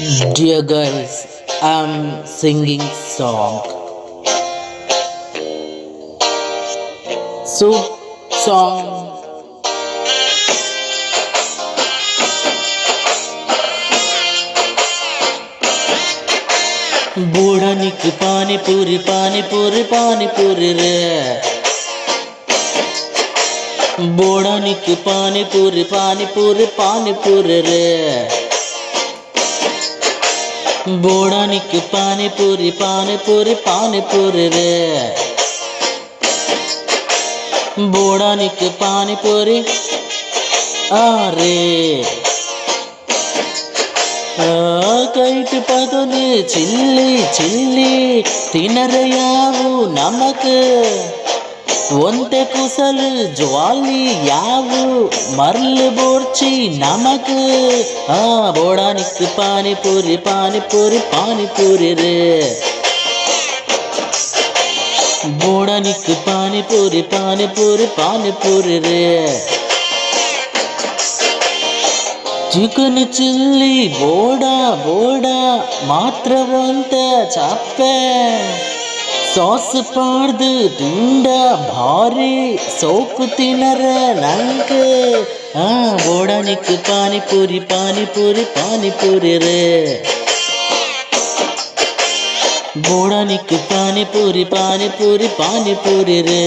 Dear guys, I'm singing song. So song బోడానికి పానీపూరి పానీపూరి పానీపూరి రే బోడానికి పానీపూరి పానీపూరి పానీపూరి రే బోడానికి పానీపూరి పానీపూరి పానీపూరి రే బోడానికి పానీపూరి రే ಕೈಟ್ ಪದನೆ ಚಿಲ್ಲಿ ಚಿಲ್ಲಿ ತಿನ್ನರೆಯಾವು ನಮಕ್ ಒಂತೆ ಕುಸಲ್ ಜ್ವಾಲಿ ಯಾವು ಮರ್ಲ್ ಬೋರ್ಚಿ ನಮಕ್ ಬೋಡಾನಿಕ್ ಪಾನಿಪುರಿ ಪಾನಿಪುರಿ ಪಾನಿಪುರಿ ರೇ ಬೋಡಾನಿಕ್ ಪಾನಿಪುರಿ ಪಾನಿಪುರಿ ಪಾನಿಪುರಿ ರೇ ಚಿಕನ್ ಚಿಲ್ಲಿ ಬೋಡ ಬೋಡ ಮಾತ್ರವಂತ ಚಪ್ಪೆ ಸಾಸ್ ಪಾಡ್ದು ತಿಂಡ ಭಾರಿ ಸೋಪು ತಿನ್ನರ ನಂಕ ಬೋಡನಿಕ್ ಪಾನಿಪುರಿ ಪಾನಿಪುರಿ ಪಾನಿಪುರಿ ರೇ ಬೋಡನಿಕ್ ಪಾನಿಪುರಿ ಪಾನಿಪುರಿ ಪಾನಿಪುರಿ ರೇ